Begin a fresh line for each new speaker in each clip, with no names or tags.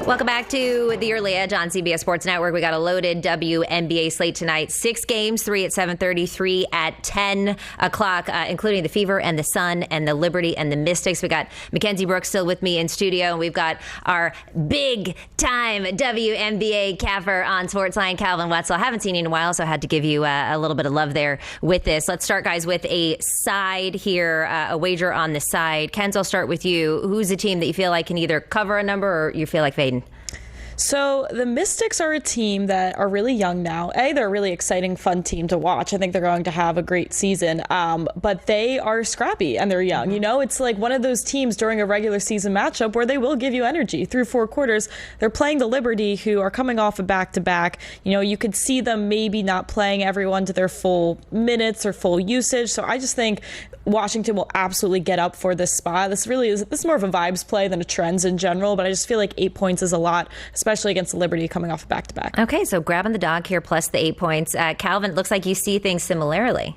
Welcome back to the Early Edge on CBS Sports Network. We got a loaded WNBA slate tonight. 6 games, 3 at 7:30, 3 at 10 o'clock, including the Fever and the Sun and the Liberty and the Mystics. We got Mackenzie Brooks still with me in studio, and we've got our big-time WNBA capper on Sportsline, Calvin Wetzel. I haven't seen you in a while, so I had to give you a little bit of love there with this. Let's start, guys, with a side here, a wager on the side. Kenz, I'll start with you. Who's the team that you feel like can either cover a number or you feel like fading?
So the Mystics are a team that are really young now. They're a really exciting, fun team to watch. I think they're going to have a great season. But they are scrappy and they're young. You know, it's like one of those teams during a regular season matchup where they will give you energy through 4 quarters. They're playing the Liberty, who are coming off a back-to-back. You know, you could see them maybe not playing everyone to their full minutes or full usage. So I just think Washington will absolutely get up for this spot. This is more of a vibes play than a trends in general, but I just feel like 8 points is a lot, especially against the Liberty coming off a back-to-back.
Okay, so grabbing the dog here plus the 8 points. Calvin, it looks like you see things similarly.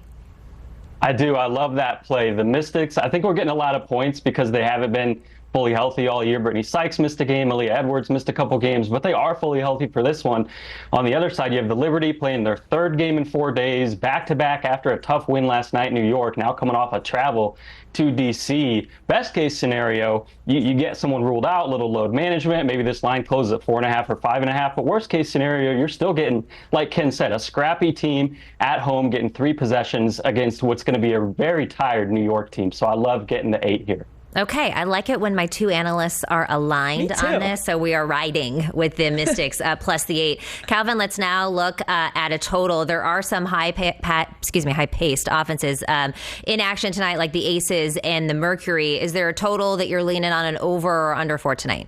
I do. I love that play. The Mystics, I think we're getting a lot of points because they haven't been fully healthy all year. Brittany Sykes missed a game. Aaliyah Edwards missed a couple games, but they are fully healthy for this one. On the other side, you have the Liberty playing their 3rd game in 4 days, back-to-back after a tough win last night in New York, now coming off a travel to D.C. Best case scenario, you get someone ruled out, little load management. Maybe this line closes at 4.5 or 5.5. But worst case scenario, you're still getting, like Ken said, a scrappy team at home getting 3 possessions against what's going to be a very tired New York team. So I love getting the 8 here.
Okay, I like it when my 2 analysts are aligned on this, so we are riding with the Mystics plus the 8. Calvin, let's now look at a total. There are some high-paced offenses in action tonight, like the Aces and the Mercury. Is there a total that you're leaning on, an over or under for tonight?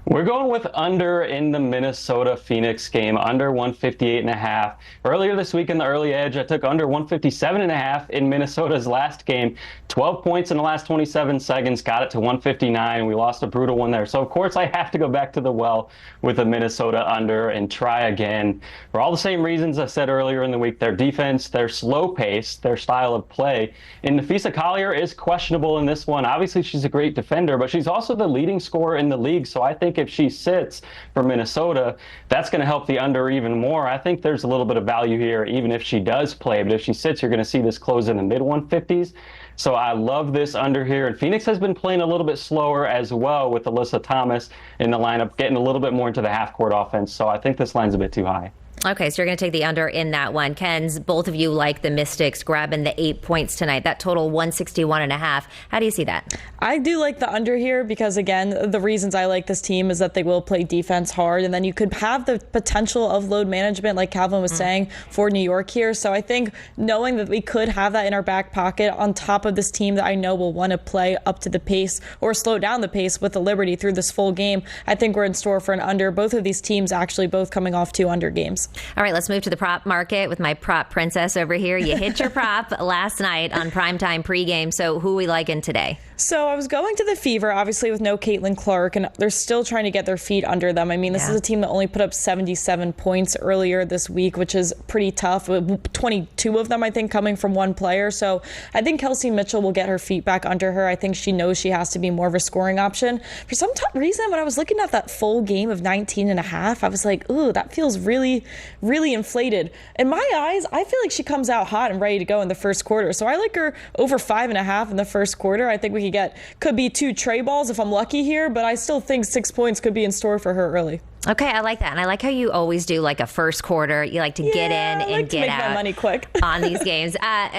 We're going with under in the Minnesota-Phoenix game, under 158.5. Earlier this week in the Early Edge, I took under 157.5 in Minnesota's last game. 12 points in the last 27 seconds, got it to 159. We lost a brutal one there. So, of course, I have to go back to the well with the Minnesota under and try again. For all the same reasons I said earlier in the week, their defense, their slow pace, their style of play. And Nafisa Collier is questionable in this one. Obviously, she's a great defender, but she's also the leading scorer in the league. So I think if she sits for Minnesota, that's going to help the under even more. I think there's a little bit of value here, even if she does play. But if she sits, you're going to see this close in the mid-150s. So I love this under here. And Phoenix has been playing a little bit slower as well with Alyssa Thomas in the lineup, getting a little bit more into the half-court offense. So I think this line's a bit too high.
Okay, so you're going to take the under in that one. Ken's, both of you like the Mystics grabbing the 8 points tonight. That total 161.5. How do you see that?
I do like the under here because, again, the reasons I like this team is that they will play defense hard, and then you could have the potential of load management, like Calvin was saying, for New York here. So I think knowing that we could have that in our back pocket on top of this team that I know will want to play up to the pace or slow down the pace with the Liberty through this full game, I think we're in store for an under. Both of these teams actually both coming off 2 under games.
All right, let's move to the prop market with my prop princess over here. You hit your prop last night on primetime pregame. So who are we liking today?
So I was going to the Fever, obviously with no Caitlin Clark, and they're still trying to get their feet under them. I mean, this is a team that only put up 77 points earlier this week, which is pretty tough. 22 of them, I think, coming from one player. So I think Kelsey Mitchell will get her feet back under her. I think she knows she has to be more of a scoring option. For some reason, when I was looking at that full game of 19.5, I was like, ooh, that feels really, really inflated. In my eyes, I feel like she comes out hot and ready to go in the first quarter. So I like her over 5.5 in the first quarter. I think we could be 2 tray balls if I'm lucky here, but I still think 6 points could be in store for her early.
Okay, I like that. And I like how you always do like a first quarter. You like to get in and get out.
My money quick
on these games.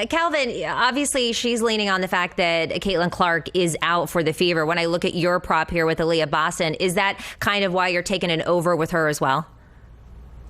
Calvin, obviously she's leaning on the fact that Caitlin Clark is out for the Fever. When I look at your prop here with Aaliyah Boston, is that kind of why you're taking an over with her as well?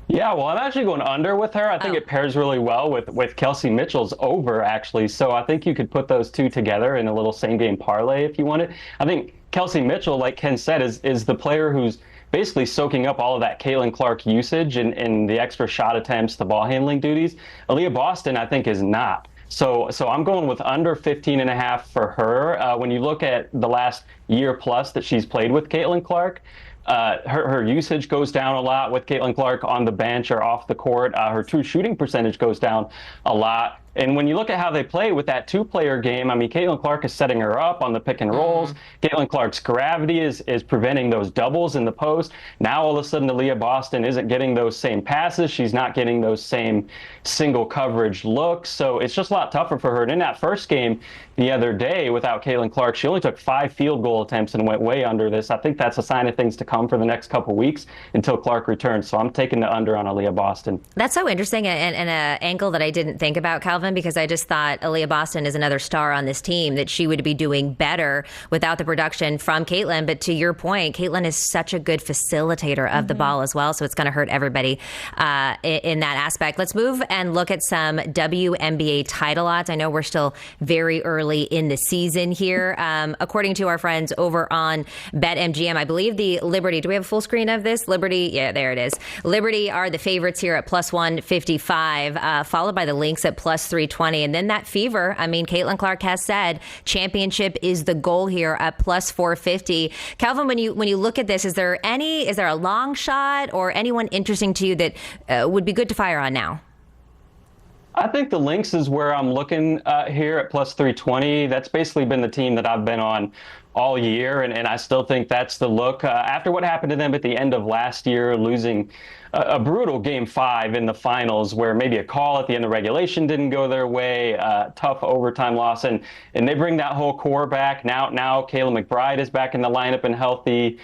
Yeah, well, I'm actually going under with her. I think it pairs really well with Kelsey Mitchell's over, actually. So I think you could put those two together in a little same-game parlay if you wanted. I think Kelsey Mitchell, like Ken said, is the player who's basically soaking up all of that Caitlin Clark usage and the extra shot attempts, the ball handling duties. Aaliyah Boston, I think, is not. So I'm going with under 15.5 for her. When you look at the last year plus that she's played with Caitlin Clark, her usage goes down a lot with Caitlin Clark on the bench or off the court. Her true shooting percentage goes down a lot. And when you look at how they play with that two-player game, I mean, Caitlin Clark is setting her up on the pick and rolls. Caitlin Clark's gravity is preventing those doubles in the post. Now, all of a sudden, Aaliyah Boston isn't getting those same passes. She's not getting those same single coverage looks. So it's just a lot tougher for her. And in that first game the other day without Caitlin Clark, she only took 5 field goal attempts and went way under this. I think that's a sign of things to come for the next couple weeks until Clark returns. So I'm taking the under on Aaliyah Boston. That's
so interesting and an angle that I didn't think about, Calvin, because I just thought Aaliyah Boston is another star on this team, that she would be doing better without the production from Caitlin. But to your point, Caitlin is such a good facilitator of the ball as well. So it's going to hurt everybody in that aspect. Let's move and look at some WNBA title odds. I know we're still very early in the season here. According to our friends over on BetMGM, I believe the Liberty, do we have a full screen of this? Liberty, yeah, there it is. Liberty are the favorites here at plus 155, followed by the Lynx at plus 320. And then that Fever, I mean, Caitlin Clark has said championship is the goal here at plus 450. Calvin, when you look at this, is there a long shot or anyone interesting to you that would be good to fire on now?
I think the Lynx is where I'm looking here at plus 320. That's basically been the team that I've been on all year, and I still think that's the look. After what happened to them at the end of last year, losing a brutal Game 5 in the finals, where maybe a call at the end of regulation didn't go their way, tough overtime loss, and they bring that whole core back. Now Kayla McBride is back in the lineup and healthy.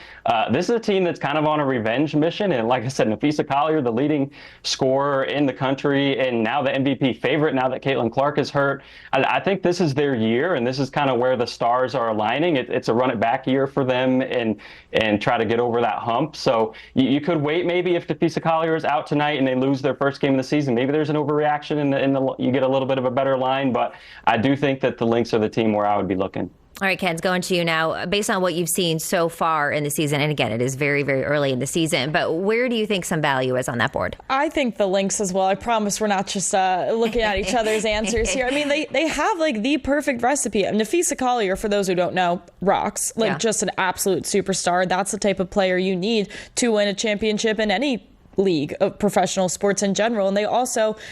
This is a team that's kind of on a revenge mission, and like I said, Napheesa Collier, the leading scorer in the country, and now the MVP favorite, now that Caitlin Clark is hurt. I think this is their year, and this is kind of where the stars are aligning. It's a run-it-back year for them and try to get over that hump. So you could wait maybe if Napheesa Collier is out tonight and they lose their first game of the season. Maybe there's an overreaction and you get a little bit of a better line, but I do think that the Lynx are the team where I would be looking.
All right, Ken's going to you now. Based on what you've seen so far in the season, and again, it is very, very early in the season, but where do you think some value is on that board?
I think the Lynx as well. I promise we're not just looking at each other's answers here. I mean, they have like the perfect recipe. Napheesa Collier, for those who don't know, rocks. Just an absolute superstar. That's the type of player you need to win a championship in any league of professional sports in general. And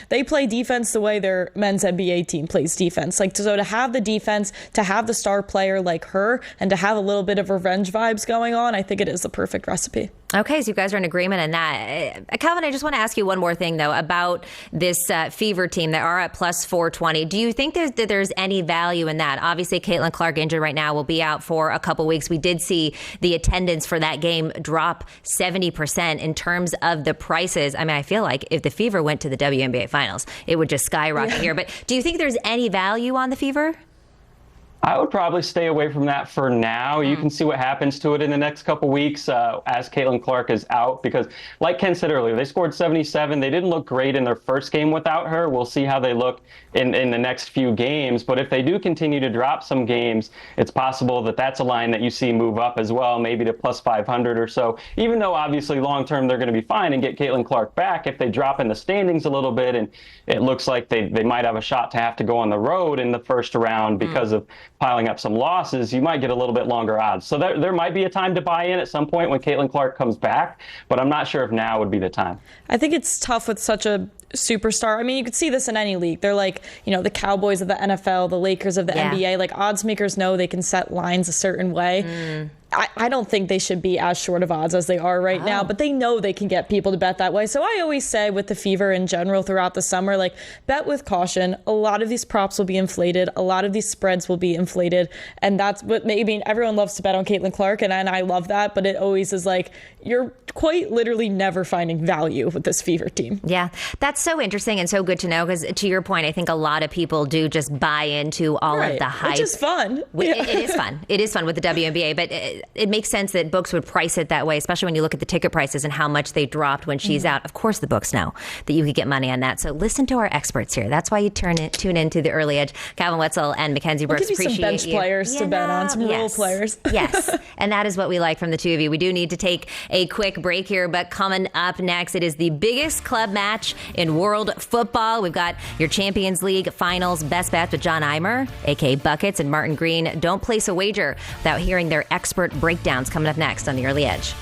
they play defense the way their men's NBA team plays defense. So to have the defense, to have the star player like her, and to have a little bit of revenge vibes going on, I think it is the perfect recipe.
Okay, so you guys are in agreement on that. Calvin, I just want to ask you one more thing, though, about this Fever team that are at plus 420. Do you think that there's any value in that? Obviously, Caitlin Clark, injured right now, will be out for a couple weeks. We did see the attendance for that game drop 70% in terms of the prices. I mean, I feel like if the Fever went to the WNBA Finals, it would just skyrocket here. But do you think there's any value on the Fever?
I would probably stay away from that for now. You can see what happens to it in the next couple weeks as Caitlin Clark is out, because like Ken said earlier, they scored 77. They didn't look great in their first game without her. We'll see how they look in the next few games. But if they do continue to drop some games, it's possible that that's a line that you see move up as well, maybe to plus 500 or so. Even though obviously long term they're going to be fine and get Caitlin Clark back, if they drop in the standings a little bit and it looks like they might have a shot to have to go on the road in the first round because of piling up some losses, you might get a little bit longer odds. So there might be a time to buy in at some point when Caitlin Clark comes back, but I'm not sure if now would be the time.
I think it's tough with such a superstar. I mean, you could see this in any league. They're like, the Cowboys of the NFL, the Lakers of the NBA. Like, odds makers know they can set lines a certain way. I don't think they should be as short of odds as they are right now, but they know they can get people to bet that way. So I always say with the Fever in general throughout the summer, bet with caution. A lot of these props will be inflated. A lot of these spreads will be inflated. And that's what maybe everyone loves to bet on Caitlin Clark, and I love that, but it always is you're quite literally never finding value with this Fever team.
Yeah, that's so interesting and so good to know, because to your point, I think a lot of people do just buy into all of the hype.
Which is fun.
It is fun. It is fun with the WNBA, but it makes sense that books would price it that way, especially when you look at the ticket prices and how much they dropped when she's out. Of course, the books know that you could get money on that. So listen to our experts here. That's why you tune into the early edge. Calvin Wetzel and Mackenzie Brooks.
We'll give you some bench players to bet on, some role players.
Yes, and that is what we like from the two of you. We do need to take a quick break here, but coming up next, it is the biggest club match in world football. We've got your Champions League Finals best bets with John Eimer, a.k.a. Buckets, and Martin Green. Don't place a wager without hearing their expert breakdowns coming up next on The Early Edge.